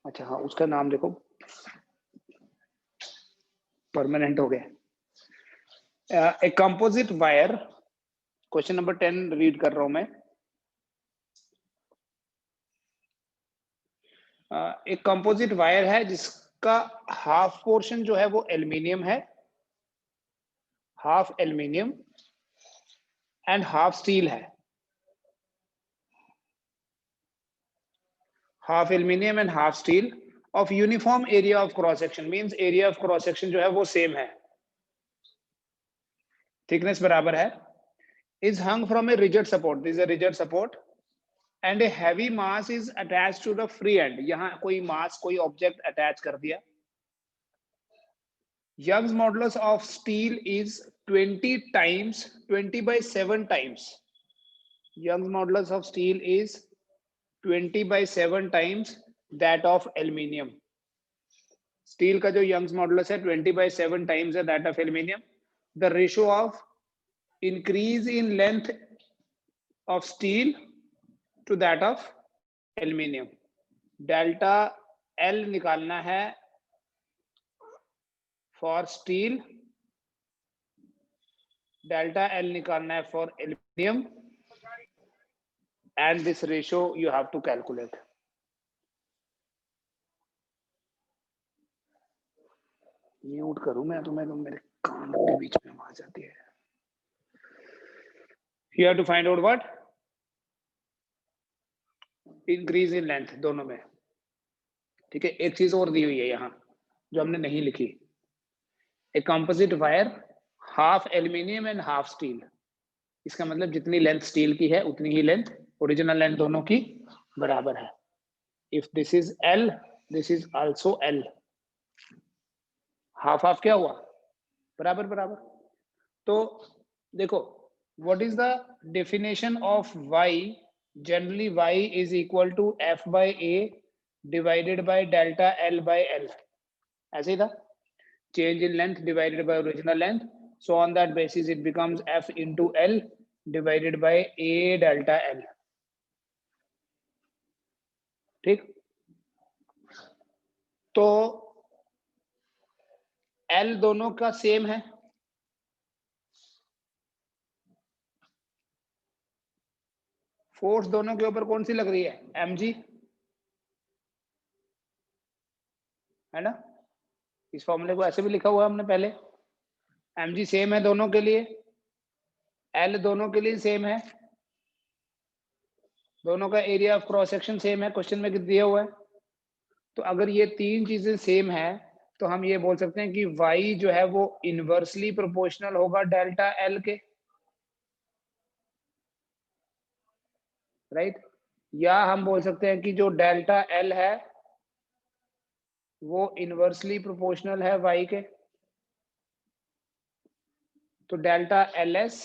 अच्छा हाँ, उसका नाम देखो, परमानेंट हो गया। A composite wire, question number 10 read कर रहा हूं मैं। एक कंपोजिट वायर है जिसका हाफ पोर्शन जो है वो एल्यूमिनियम है, half aluminium and half steel है। Half aluminium and half steel of uniform area of cross section, means area of cross section जो है वो सेम है, थिकनेस बराबर है। Is hung from a rigid support, this is a rigid support and a heavy mass is attach to the free end, यहां कोई मास, कोई object attach कर दिया। Young's modulus of steel is 20 times 20/7 times. Young's modulus of steel is 20/7 times that of aluminium. Steel का जो Young's modulus है 20/7 times है that of aluminium. The ratio of increase in length of steel to that of aluminium. Delta L निकालना है for steel, delta L निकालना है for aluminium, and this ratio you have to calculate. Mute करूं मैं तुम्हें, तो मेरे कान के बीच में आ जाती है। You have to find out what? Increase in length दोनों में, ठीक है। एक चीज और दी हुई है यहाँ जो हमने नहीं लिखी, a composite wire half aluminium and half steel. इसका मतलब जितनी लेंथ स्टील की है उतनी ही लेंथ ओरिजिनल लेंथ दोनों की बराबर है। If this is L, this is also L, half half क्या हुआ, बराबर बराबर। तो देखो, what is the definition of Y? Generally Y is equal to F by A divided by delta L by L, ऐसे ही था, change in length divided by original length, so on that basis it becomes f into l divided by a delta l, ठीक। तो l दोनों का same है, force दोनों के ऊपर कौन सी लग रही है, mg, है ना। इस फॉर्मूले को ऐसे भी लिखा हुआ है हमने पहले, mg सेम है दोनों के लिए, l दोनों के लिए सेम है, दोनों का area of cross section same है, क्वेश्चन में दिया हुआ है। तो अगर ये तीन चीजें सेम है तो हम ये बोल सकते हैं कि y जो है वो इनवर्सली प्रोपोर्शनल होगा डेल्टा l के, राइट। या हम बोल सकते हैं कि जो डेल्टा l है वो इनवर्सली प्रोपोर्शनल है y के। तो delta ls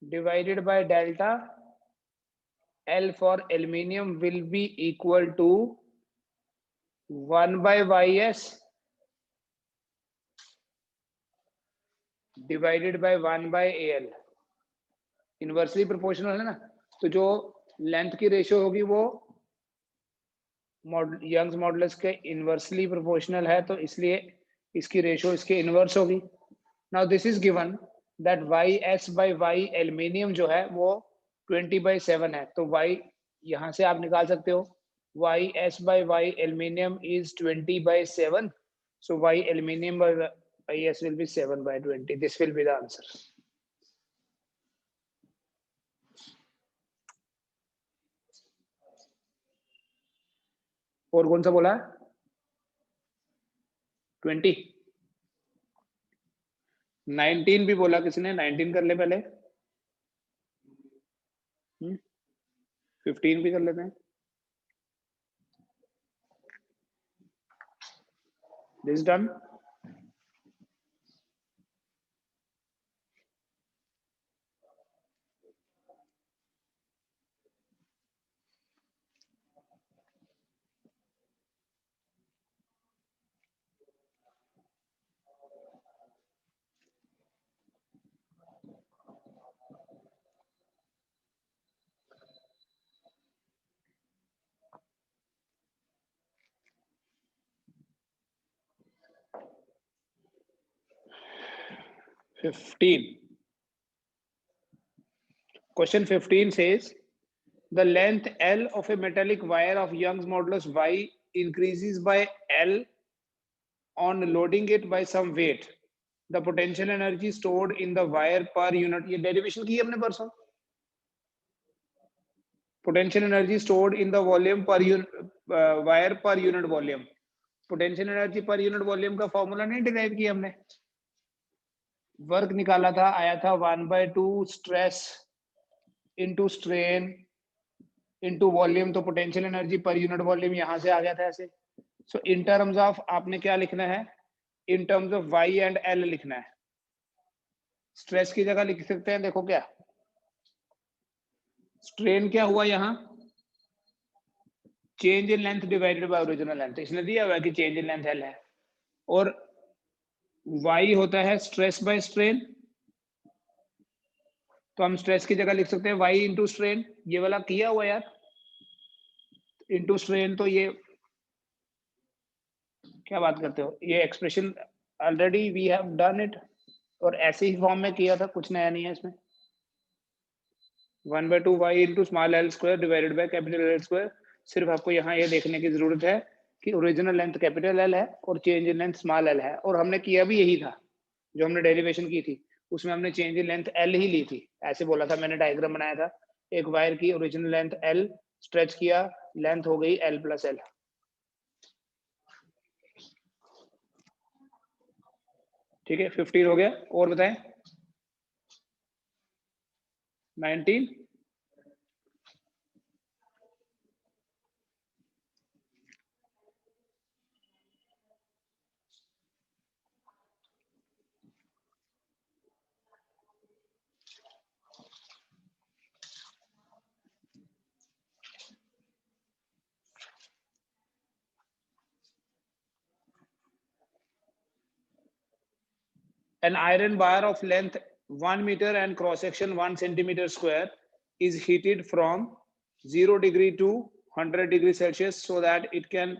divided by delta l for aluminium will be equal to 1/ys divided by 1/al, inversely proportional है ना। तो जो लेंथ की रेशियो होगी वो यंग्स मॉडुलस के इनवर्सली प्रोपोर्शनल है, तो इसलिए इसकी रेशियो इसके इनवर्स होगी। Now this is given that ys by y aluminium जो है वो 20/7 है, तो y यहां से आप निकाल सकते हो, ys by y aluminium is 20/7, so y aluminium by s will be 7/20, this will be the answer. और कौन सा बोला, 20, 19 भी बोला किसी ने, 19 कर ले पहले, 15 भी कर लेते हैं। This done. 15. Question 15 says the length L of a metallic wire of Young's modulus Y increases by L on loading it by some weight. The potential energy stored in the wire per unit. ये derivation की हमने परसों. Potential energy stored in the volume per unit wire per unit volume. Potential energy per unit volume का formula नहीं derive किया हमने. Work निकाला था, आया था 1/2 stress into strain into volume. तो potential energy per unit volume यहां से आ गया था ऐसे. सो इन टर्म्स ऑफ आपने क्या लिखना है, in terms of Y and L लिखना है. स्ट्रेस की जगह लिख सकते हैं, देखो क्या स्ट्रेन क्या हुआ यहाँ, change in length divided by original length. इसने दिया हुआ है कि चेंज इन लेंथ एल है, और वाई होता है स्ट्रेस बाय स्ट्रेन. तो हम स्ट्रेस की जगह लिख सकते हैं वाई इंटू स्ट्रेन. ये वाला किया हुआ यार, इंटू स्ट्रेन. तो ये क्या बात करते हो, ये expression already we have done it, और ऐसे ही फॉर्म में किया था, कुछ नया नहीं है इसमें. 1/2 y into small L square divided by capital L square. सिर्फ आपको यहाँ ये देखने की जरूरत है कि ओरिजिनल लेंथ कैपिटल एल है और change in length small L है. और हमने किया भी यही था, जो हमने डेरिवेशन की थी उसमें हमने चेंज इन लेंथ एल ही ली थी. ऐसे बोला था, मैंने डायग्राम बनाया था, एक वायर की ओरिजिनल लेंथ एल, स्ट्रेच किया, लेंथ हो गई एल प्लस एल. ठीक है, 15 हो गया. और बताएं 19. An iron bar of length 1 meter and cross section 1 centimeter square is heated from 0 degree to 100 degrees Celsius so that it can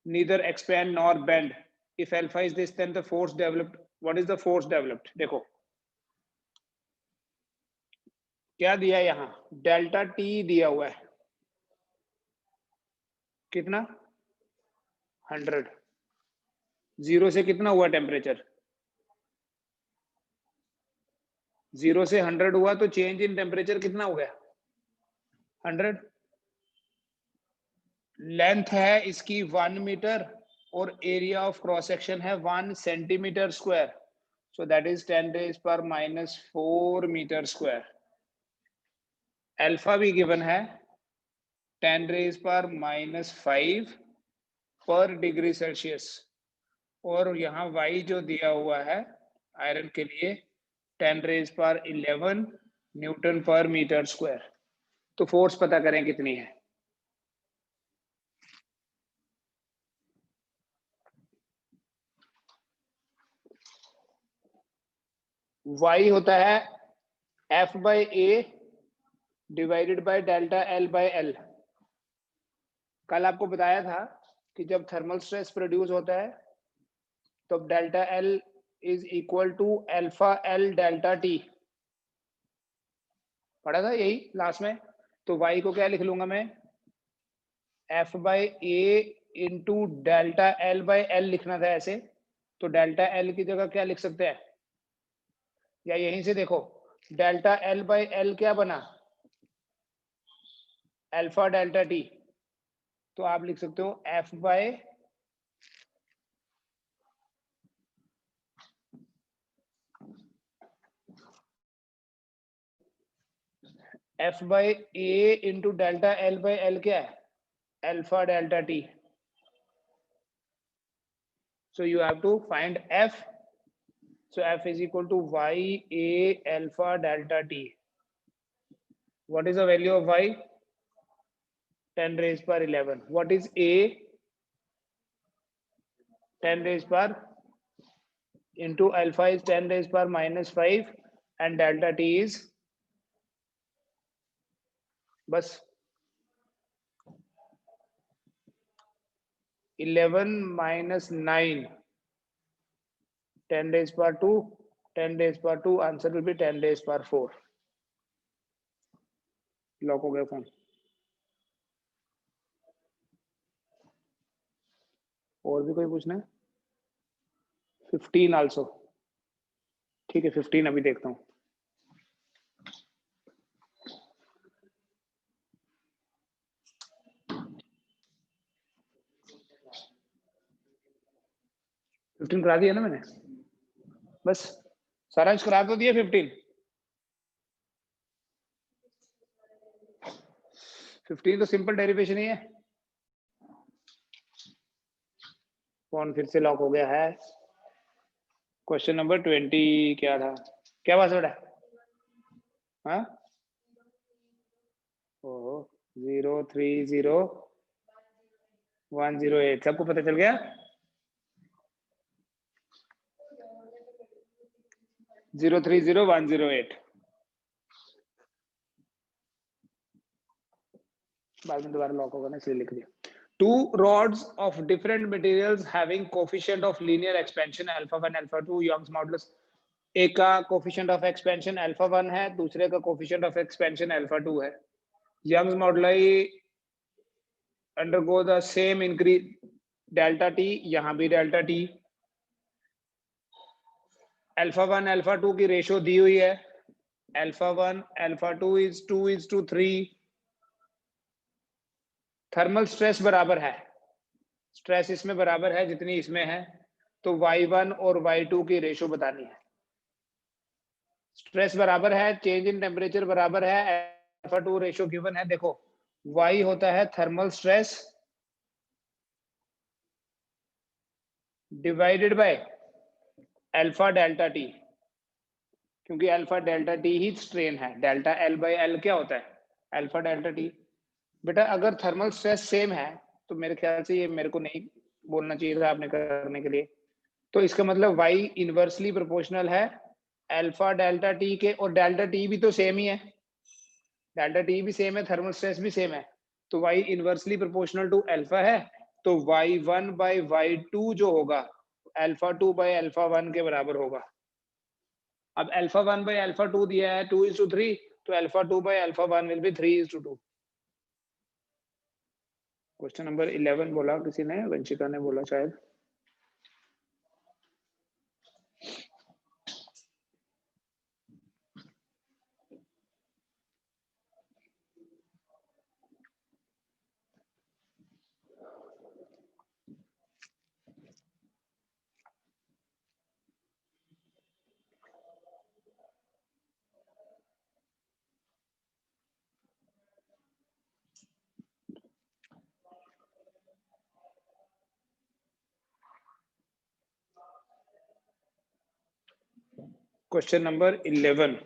neither expand nor bend. If alpha is this, then the force developed. What is the force developed? देखो क्या दिया है यहाँ, delta T दिया हुआ है, कितना 100. 0 से कितना हुआ टेम्परेचर, 0 से 100 हुआ, तो चेंज इन टेम्परेचर कितना हो गया 100. लेंथ है इसकी 1 मीटर और एरिया ऑफ क्रॉस सेक्शन है 1 centimetre square. So that is 10⁻⁴ metre square. Alpha भी गिवन है 10⁻⁵ पर डिग्री सेल्सियस, और यहाँ y जो दिया हुआ है आयरन के लिए 10⁻11 न्यूटन पर मीटर स्क्वायर. तो फोर्स पता करें कितनी है. y होता है F/A divided by delta L/L. कल आपको बताया था कि जब थर्मल स्ट्रेस प्रोड्यूस होता है तो delta L is equal to alpha L delta T. पढ़ा था यही लास्ट में. तो y को क्या लिख लूंगा मैं, F/A इंटू डेल्टा L/L लिखना था ऐसे. तो डेल्टा L की जगह क्या लिख सकते हैं, या यहीं से देखो डेल्टा L/L क्या बना, अल्फा डेल्टा T. तो आप लिख सकते हो F/A इंटू डेल्टा L/L क्या है, alpha delta T. So you have to find F. So F is equal to YA alpha delta T. What is the value of Y? 10⁻11. What is A? 10⁻, into alpha is 10⁻⁵, and delta T is बस 11 - 9, 10⁻², 10 raised power 2, answer will be 10 raised power 4. Lock हो गया phone. और भी कोई पूछना है? 15 also. ठीक है, 15 अभी देखता हूँ. करा दिया ना मैंने, बस सारा करा तो दिया. 15 तो सिंपल डेरिवेशन ही है. फोन फिर से लॉक हो गया है. क्वेश्चन नंबर 20 क्या था? क्या पासवर्ड है? हाँ, 030108. सबको पता चल गया? 030108. बाद में दोबारा लॉक होगा ना, इसलिए लिख दिया. Two rods of different materials having coefficient of linear expansion alpha 1 alpha 2 Young's modulus. एक का कोफिशिएंट ऑफ एक्सपेंशन अल्फा 1 है, दूसरे का कोफिशिएंट ऑफ एक्सपेंशन अल्फा 2 है. Young's moduli undergo the same increase delta T. यहाँ भी डेल्टा टी. अल्फा 1 अल्फा 2 की ratio दी हुई है. Alpha 1 alpha 2 is 2:3. Thermal stress बराबर है, स्ट्रेस इसमें बराबर है जितनी इसमें है, तो y1 और y2 की रेशो बतानी है. स्ट्रेस बराबर है, चेंज इन टेम्परेचर बराबर है, अल्फा 2 रेशो गिवन है. देखो y होता है thermal stress divided by alpha delta T, क्योंकि अल्फा डेल्टा टी ही स्ट्रेन है. डेल्टा एल बाय एल क्या होता है? Alpha delta T. बेटा अगर थर्मल स्ट्रेस सेम है तो मेरे ख्याल से ये मेरे को नहीं बोलना चाहिए था आपने करने के लिए. तो इसका मतलब y इनवर्सली प्रोपोर्शनल है अल्फा डेल्टा टी के, और डेल्टा टी भी तो सेम ही है. डेल्टा टी भी सेम है, थर्मल स्ट्रेस भी सेम है, तो y inversely proportional to alpha है. तो y1 बाय y2 जो होगा अल्फा 2 बाय अल्फा 1 के बराबर होगा. अब अल्फा 1 बाय अल्फा 2 दिया है 2:3, तो alpha 2 by alpha 1 will be 3:2. Question number 11 बोला किसी ने, वंशिका ने बोला शायद. Question number 11.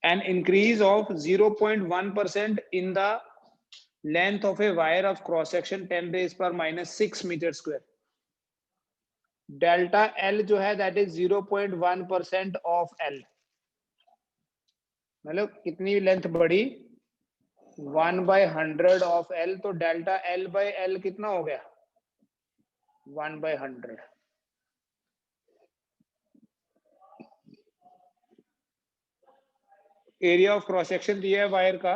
An increase of 0.1% in the length of a wire of cross section 10 raised power minus 6 meter square. Delta L जो है that is 0.1% of L. मतलब कितनी लेंथ बढ़ी? 1/100 of L. तो डेल्टा L by L कितना हो गया? 1/100. Area of cross section दिया है वायर का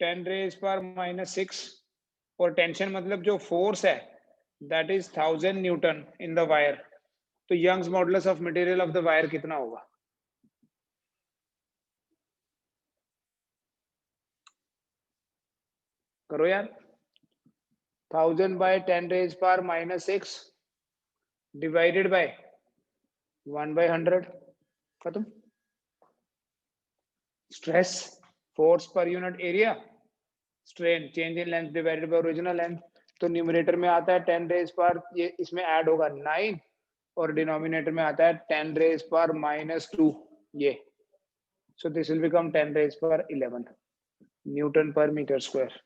10 raised power minus 6, और टेंशन मतलब जो फोर्स है that is 1000 newton in the wire. तो Young's modulus of material of the wire कितना होगा? करो यार. 1000 by 10 raised power minus 6 divided by 1/100. खत्म. स्ट्रेस, फोर्स पर unit area, strain, change in length divided by original length. तो numerator में आता है 10 raised power, ये इसमें ऐड होगा 9, और डिनोमिनेटर में आता है 10 raised power minus 2 ये. So this will become 10 raised power 11 Newton पर मीटर स्क्वायर.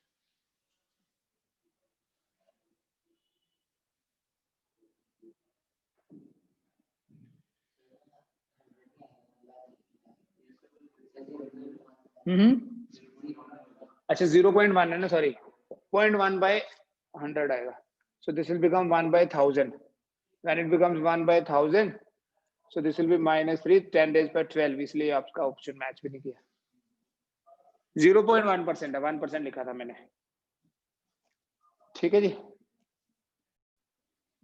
अच्छा 0.1 है ना, सॉरी 0.1/100 आएगा. So this will become 1/1000. when it becomes 1/1000, so this will be -3, 10 days पर 12, इसलिए आपका ऑप्शन मैच भी नहीं किया। 0.1% है, 1% लिखा था मैंने। ठीक है जी,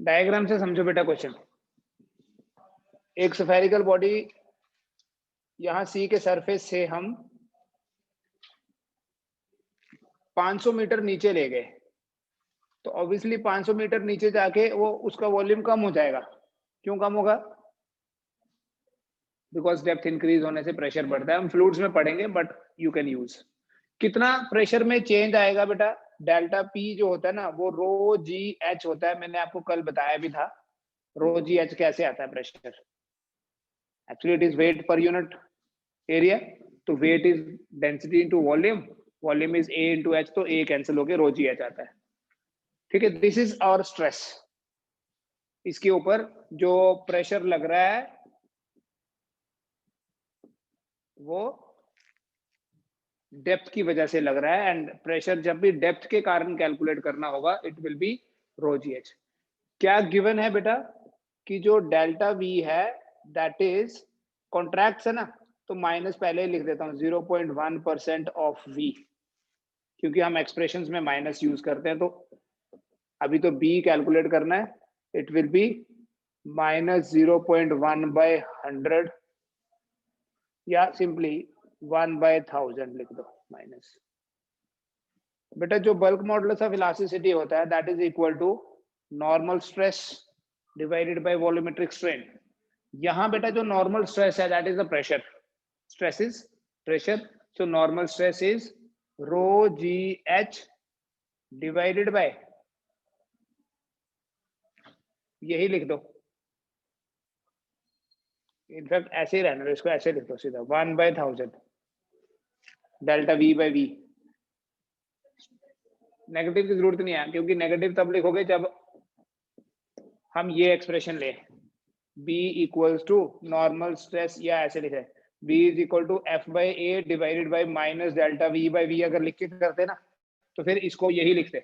डायग्राम से समझो बेटा क्वेश्चन। एक स्फेरिकल बॉडी, यहां सी के सरफेस से हम 500 मीटर नीचे ले गए, तो ऑब्वियसली 500 मीटर नीचे जाके वो उसका वॉल्यूम कम हो जाएगा। क्यों कम होगा? बिकॉज डेप्थ इंक्रीज होने से प्रेशर बढ़ता है। हम फ्लूइड्स में पढ़ेंगे, बट यू कैन यूज। कितना प्रेशर में चेंज आएगा बेटा? डेल्टा पी जो होता है ना, वो रो जी एच होता है। मैंने आपको कल बताया भी था रो जी एच कैसे आता है pressure. Actually it is weight per unit area, तो weight is density into volume, volume is A into H, तो ए कैंसिल होके रो जी एच आता है। ठीक है, दिस इज आवर स्ट्रेस। इसके ऊपर जो प्रेशर लग रहा है वो डेप्थ की वजह से लग रहा है, एंड प्रेशर जब भी डेप्थ के कारण कैलकुलेट करना होगा, it will be rho g h. क्या गिवन है बेटा कि जो डेल्टा वी है दैट इज कॉन्ट्रैक्ट्स है ना, तो माइनस पहले ही लिख देता हूं 0.1% ऑफ वी, क्योंकि हम एक्सप्रेशंस में माइनस यूज करते हैं। तो अभी तो बी कैलकुलेट करना है, इट विल बी -0.1/100 या सिंपली 1/1000 लिख दो माइनस। बेटा जो बल्क मॉडुलस ऑफ इलास्टिसिटी होता है that is equal to normal stress divided by volumetric strain. यहां बेटा जो नॉर्मल स्ट्रेस है that is the pressure, stress is pressure, so normal stress is rho g h divided by, यही लिख दो। In fact ऐसे ही रहने दो, इसको ऐसे लिख दो सीधा 1/1000 delta V by V. Negative की जरूरत नहीं है, क्योंकि नेगेटिव तब लिखोगे जब हम ये एक्सप्रेशन ले, B equals to normal stress, या ऐसे लिखे B is equal to F/A divided by minus delta V by V। अगर लिख के करते ना तो फिर इसको यही लिखते।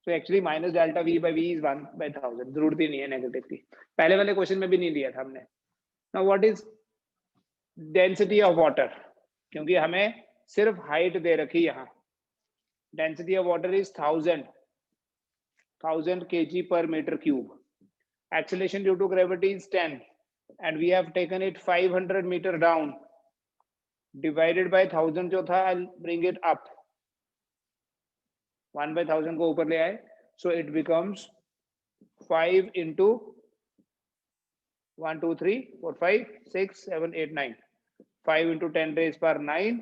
तो actually minus delta V by V is 1/1000, जरूरत ही नहीं है नेगेटिव की। पहले वाले क्वेश्चन में भी नहीं दिया था हमने। Now what is density of water? क्योंकि हमें सिर्फ हाइट दे रखी यहाँ। Density of water is 1000 kg per meter cube. Acceleration due to gravity is 10, and we have taken it 500 meter down. Divided by 1000 जो था, I'll bring it up. 1/1000 को ऊपर ले आए, so it becomes 5 into 1 2 3 4 5 6 7 8 9, 5 into 10 raised per 9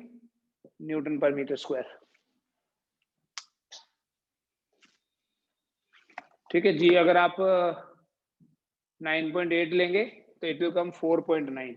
Newton per meter square. ठीक है जी, अगर आप 9.8 लेंगे तो इट विल कम 4.9।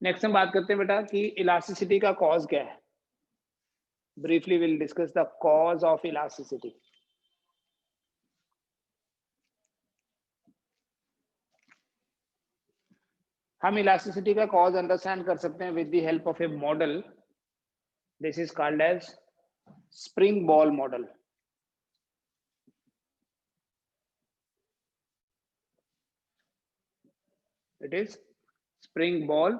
नेक्स्ट हम बात करते हैं बेटा कि इलास्टिसिटी का कॉज क्या है। Briefly will discuss the cause of elasticity. हम इलास्टिसिटी का कॉज अंडरस्टैंड कर सकते हैं with the help of a model. This is called as spring ball model. It is spring ball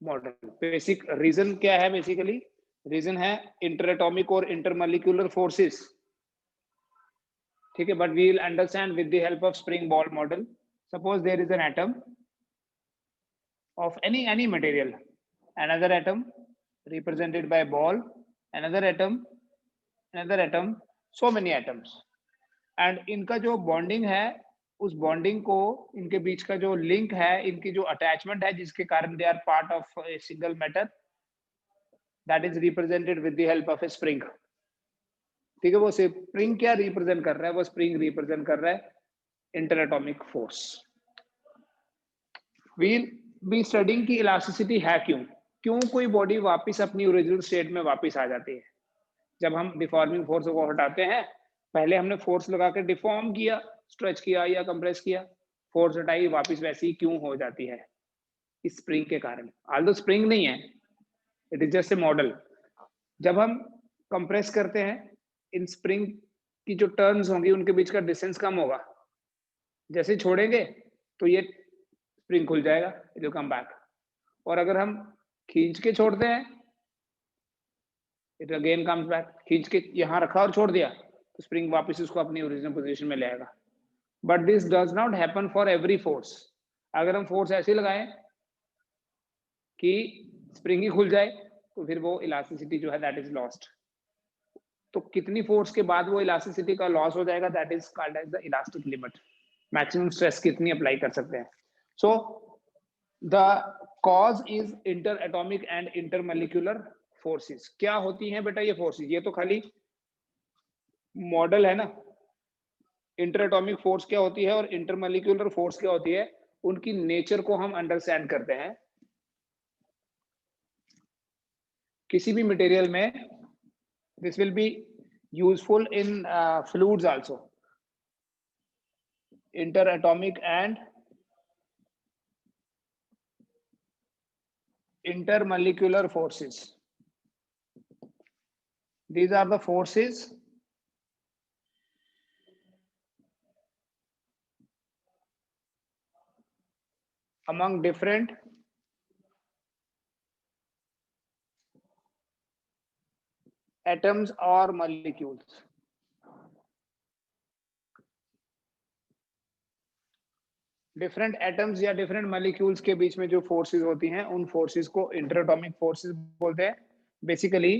model. Basic reason क्या है? Basically reason है इंटरएटॉमिक और intermolecular forces. ठीक है, but we will understand with the help of spring ball model. Suppose there is an atom of any material, another atom represented by ball, another atom, so many atoms, and इनका जो bonding है, उस bonding को, इनके बीच का जो link है, इनकी जो अटैचमेंट है, जिसके कारण they are part of a single matter, that is represented with the help of a spring. ठीक है, वो स्प्रिंग क्या रिप्रेजेंट कर रहा है? वो स्प्रिंग रिप्रेजेंट कर रहा है inter atomic force. We'll be studying की इलास्टिसिटी है क्यों, क्यों कोई बॉडी वापस अपनी ओरिजिनल स्टेट में वापस आ जाती है। जब हम डिफॉर्मिंग फोर्स को हटाते हैं, पहले हमने फोर्स लगा के डिफॉर्म किया, स्ट्रेच किया या कंप्रेस किया, फोर्स हटाई, वापस वैसी क्यों हो जाती है? इस स्प्रिंग के कारण। आल्दो स्प्रिंग नहीं है, it is just a model. जब हम कंप्रेस करते हैं, इन स्प्रिंग की जो टर्न्स होंगी उनके बीच का डिस्टेंस कम होगा, जैसे छोड़ेंगे तो ये स्प्रिंग खुल जाएगा, इट विल कम बैक। और अगर हम खींच के छोड़ते हैं, इट अगेन कम्स बैक। खींच के यहाँ रखा और छोड़ दिया तो स्प्रिंग वापस उसको अपनी ओरिजिनल पोजीशन में ले आएगा। But this does not happen for every force. अगर हम फोर्स ऐसे लगाएं कि स्प्रिंग ही खुल जाए तो फिर वो इलास्टिसिटी जो है दैट इज लॉस्ट। तो कितनी फोर्स के बाद वो इलास्टिसिटी का लॉस हो जाएगा, that is called as the elastic limit. Maximum stress कितनी अप्लाई कर सकते हैं। So the cause is inter atomic and inter molecular forces. क्या होती हैं बेटा ये फोर्सेस? ये तो खाली मॉडल है ना। इंटर एटॉमिक फोर्स क्या होती है और इंटर मॉलिक्यूलर फोर्स क्या होती है, उनकी नेचर को हम अंडरस्टैंड करते हैं। किसी भी मटेरियल में this will be useful in fluids also. Inter atomic and intermolecular forces, these are the forces among different atoms or molecules। Different atoms या डिफरेंट मॉलिक्यूल्स के बीच में जो फोर्सेस होती हैं उन फोर्सेस को इंटरएटॉमिक फोर्सेस बोलते हैं। Basically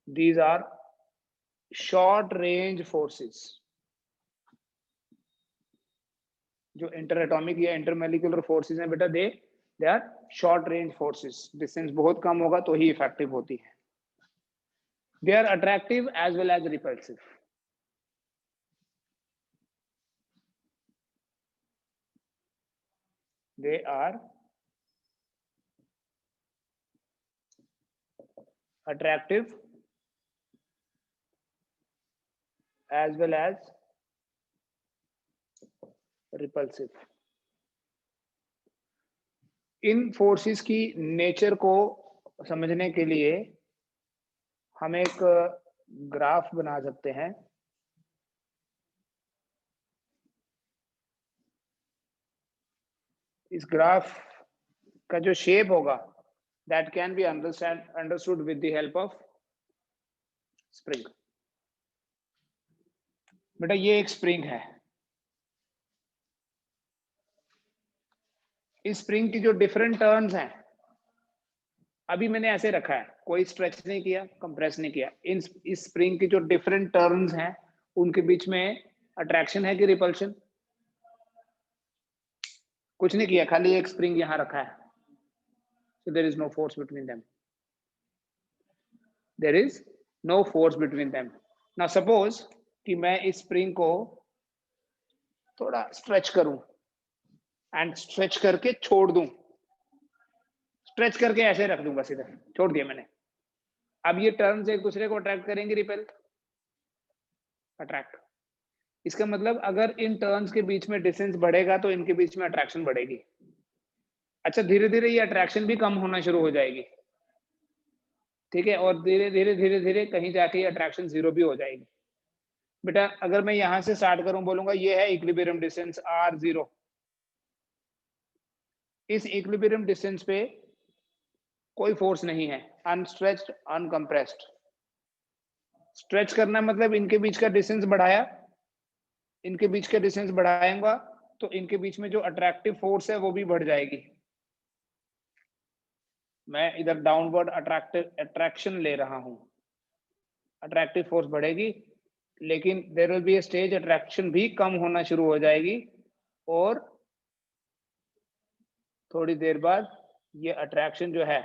these are short range forces. जो इंटरएटॉमिक या इंटरमॉलिक्यूलर फोर्सेस हैं बेटा, they are short range forces. Distance बहुत कम होगा तो ही इफेक्टिव होती है। They are attractive as well as repulsive. They are attractive as well as repulsive। इन फोर्सेस की नेचर को समझने के लिए हम एक ग्राफ बना सकते हैं। इस ग्राफ का जो शेप होगा that can be understood with the help of spring. बेटा ये एक स्प्रिंग है। इस स्प्रिंग की जो डिफरेंट टर्न्स हैं, अभी मैंने ऐसे रखा है, कोई स्ट्रेच नहीं किया, कंप्रेस नहीं किया। इस स्प्रिंग की जो डिफरेंट टर्न्स हैं उनके बीच में अट्रैक्शन है कि रिपल्शन? कुछ नहीं किया, खाली एक स्प्रिंग यहां रखा है। So there is no force between them. There is no force between them. Now suppose कि मैं इस स्प्रिंग को थोड़ा स्ट्रेच करूं एंड स्ट्रेच करके छोड़ दूं। स्ट्रेच करके ऐसे रख दूंगा, सीधा छोड़ दिया मैंने। अब ये टर्न्स एक दूसरे को अट्रैक्ट करेंगे, रिपेल, अट्रैक्ट। इसका मतलब अगर इन टर्न्स के बीच में डिस्टेंस बढ़ेगा तो इनके बीच में अट्रैक्शन बढ़ेगी। अच्छा, धीरे धीरे ये अट्रैक्शन भी कम होना शुरू हो जाएगी, ठीक है, और धीरे धीरे धीरे धीरे कहीं जाके अट्रैक्शन जीरो भी हो जाएगी। बेटा अगर मैं यहां से स्टार्ट करूं, बोलूंगा ये है इक्विलिब्रियम डिस्टेंस r0। इस इक्विलिब्रियम डिस्टेंस पे कोई फोर्स नहीं है, अनस्ट्रेच्ड अनकंप्रेस्ड। स्ट्रेच करना मतलब इनके बीच का डिस्टेंस बढ़ाया, इनके बीच का डिस्टेंस बढ़ाएंगा तो इनके बीच में जो अट्रैक्टिव फोर्स है वो भी बढ़ जाएगी। मैं इधर डाउनवर्ड अट्रैक्शन ले रहा हूं, अट्रैक्टिव फोर्स बढ़ेगी, लेकिन there will be a stage attraction भी कम होना शुरू हो जाएगी और थोड़ी देर बाद ये अट्रैक्शन जो है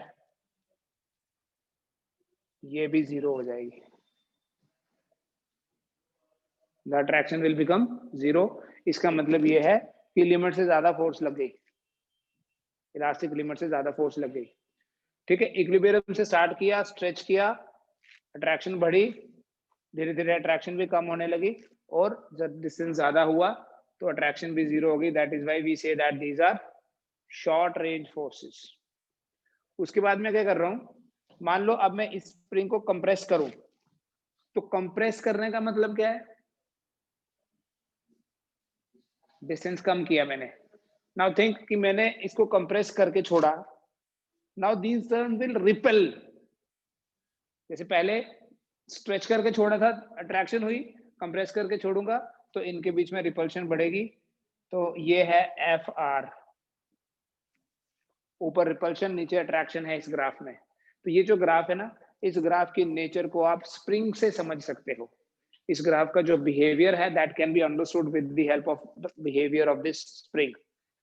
ये भी 0 हो जाएगी, द अट्रैक्शन विल बिकम 0। इसका मतलब ये है कि लिमिट से ज्यादा फोर्स लग गई, इलास्टिक लिमिट से ज्यादा फोर्स लग गई। ठीक है, इक्विलिब्रियम से स्टार्ट किया, स्ट्रेच किया, अट्रैक्शन बढ़ी, धीरे धीरे अट्रैक्शन भी कम होने लगी, और जब डिस्टेंस ज्यादा हुआ तो अट्रैक्शन भी 0 हो गई। That is why we say that these are short range forces. उसके बाद मैं क्या कर रहा हूं, मान लो अब मैं इस स्प्रिंग को कंप्रेस करूं, तो कंप्रेस करने का मतलब क्या है, डिस्टेंस कम किया मैंने। नाउ थिंक कि मैंने इसको कंप्रेस करके छोड़ा, now these turn will repel. जैसे पहले स्ट्रेच करके छोड़ा था, अट्रैक्शन हुई, कंप्रेस करके छोड़ूंगा तो इनके बीच में रिपल्शन बढ़ेगी। तो ये है एफ आर, ऊपर रिपल्शन नीचे अट्रैक्शन है इस ग्राफ में। तो ये जो ग्राफ है ना, इस ग्राफ की नेचर को आप स्प्रिंग से समझ सकते हो। इस ग्राफ का जो बिहेवियर है that can be understood with the help of the behaviour of this spring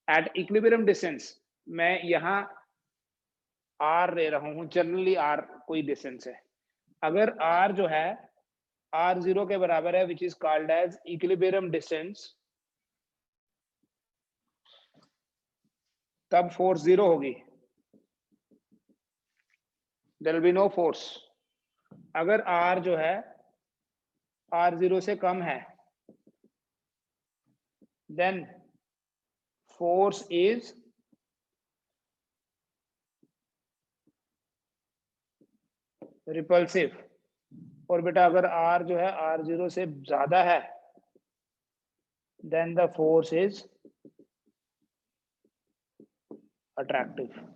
at equilibrium distance. मैं यहाँ आर ले रहा हूँ, जनरली आर कोई डिस्टेंस है। अगर आर जो है आर 0 के बराबर है, which is called as equilibrium distance, तब फोर्स 0 होगी, there will be no force. अगर आर जो है आर 0 से कम है, देन फोर्स इज रिपल्सिव। और बेटा अगर आर जो है आर 0 से ज्यादा है, then the force is attractive.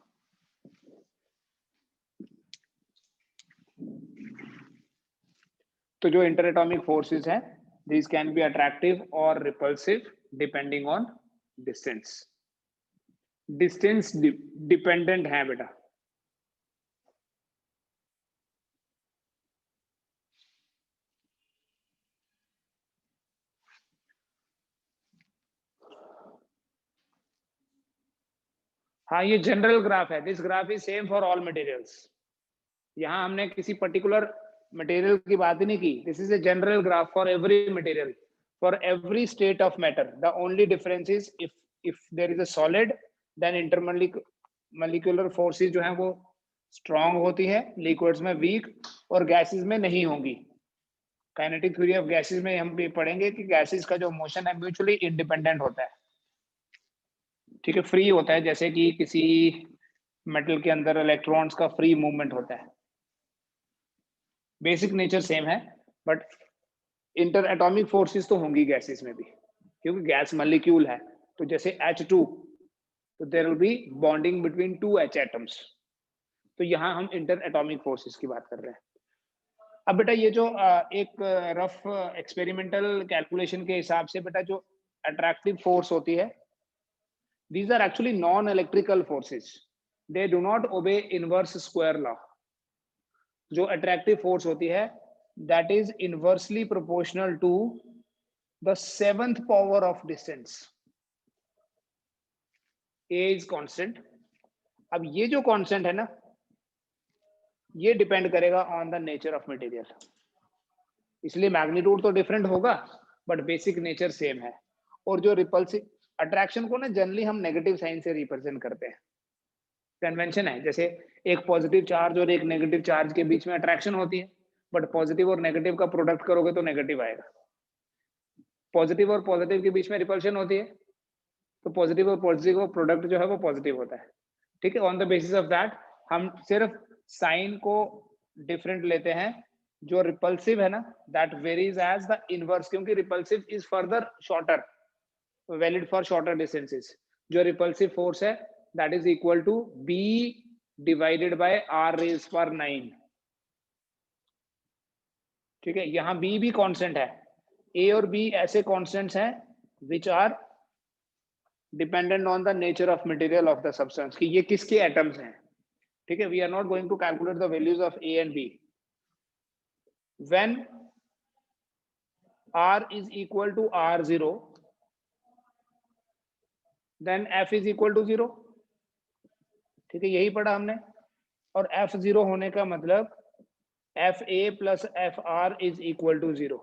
तो जो इंटर एटॉमिक फोर्सेस हैं, these can be attractive or repulsive depending on distance। Distance dependent है बेटा। हाँ, ये जनरल ग्राफ है, this graph is same for all materials. यहाँ हमने किसी पर्टिकुलर मटेरियल की बात ही नहीं की, this is a general graph for every material, for every state of matter. The only difference is if there is a solid, then intermolecular forces जो है वो स्ट्रांग होती है, लिक्विड्स में वीक, और गैसेस में नहीं होंगी। काइनेटिक थ्योरी ऑफ गैसेस में हम भी पढ़ेंगे कि गैसेस का जो मोशन है म्यूचुअली इंडिपेंडेंट होता है। ठीक है, फ्री होता है, जैसे कि किसी मेटल के अंदर इलेक्ट्रॉन्स का फ्री मूवमेंट होता है। बेसिक नेचर सेम है, बट इंटर एटॉमिक फोर्सेस तो होंगी गैसेस में भी, क्योंकि गैस मॉलिक्यूल है। तो जैसे H2, तो there will be bonding between 2 H atoms. तो यहाँ हम इंटर एटॉमिक फोर्सेस की बात कर रहे हैं। अब बेटा ये जो एक रफ एक्सपेरिमेंटल कैलकुलेशन के हिसाब से बेटा जो अट्रैक्टिव फोर्स होती है, these are actually non-electrical forces, they do not obey inverse square law। जो अट्रैक्टिव फोर्स होती है that is inversely proportional to the 7th power of distance। A is constant। अब ये जो कांस्टेंट है ना, ये डिपेंड करेगा on the nature of material, इसलिए मैग्नीट्यूड तो डिफरेंट होगा बट बेसिक नेचर सेम है। और जो रिपल्सिव अट्रैक्शन को ना जनरली हम नेगेटिव साइन से रिप्रेजेंट करते हैं, कन्वेंशन है। जैसे एक पॉजिटिव चार्ज और एक नेगेटिव चार्ज के बीच में अट्रैक्शन होती है, बट पॉजिटिव और नेगेटिव का प्रोडक्ट करोगे तो नेगेटिव आएगा। पॉजिटिव और पॉजिटिव के बीच में रिपल्शन होती है, तो पॉजिटिव और पॉजिटिव का प्रोडक्ट जो है वो पॉजिटिव होता है। ठीक है, on the basis of that हम सिर्फ साइन को डिफरेंट लेते हैं। जो रिपल्सिव है ना, that varies as the inverse, क्योंकि repulsive is further shorter, valid for shorter distances. जो रिपल्सिव फोर्स है that is equal to B divided by R raise पर 9। ठीक है, यहाँ B भी कांस्टेंट है। A और B ऐसे कांस्टेंट्स हैं which are dependent on the nature of material of the substance, कि ये किसके एटम्स हैं। ठीक है, we are not going to calculate the values of A and B। When R is equal to R0, then F is equal to 0। ठीक है, यही पढ़ा हमने। और F 0 होने का मतलब FA plus FR is equal to 0.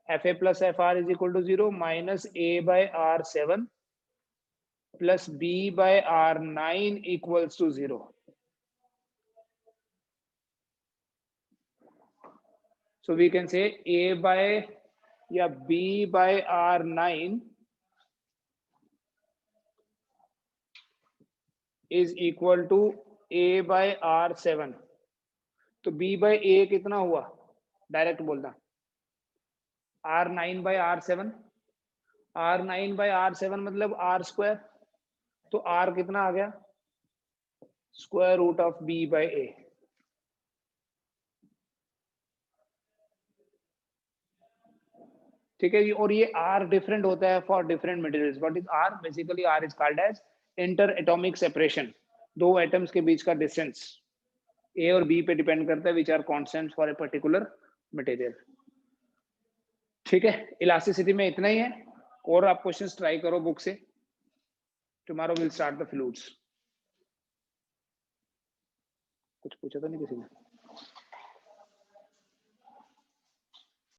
FA plus FR is equal to 0 minus A by R7 plus B by R9 equals to 0. So we can say A by या B by R9 is equal to A by R7. तो B by A कितना हुआ? Direct बोलना R9 by R7. R9 by R7 मतलब R square. तो R कितना आ गया? Square root of B by A. ठीक है जी. और ये R डिफरेंट होता है for different materials. What is R? Basically R is called as inter atomic separation. दो एटम्स के बीच का डिस्टेंस A और B पे डिपेंड करता है which are constant for a particular material. ठीक है. इलास्टिसिटी में इतना ही है. और आप क्वेश्चंस ट्राई करो बुक से. Tomorrow will start the fluids. कुछ पूछा तो नहीं किसी ने?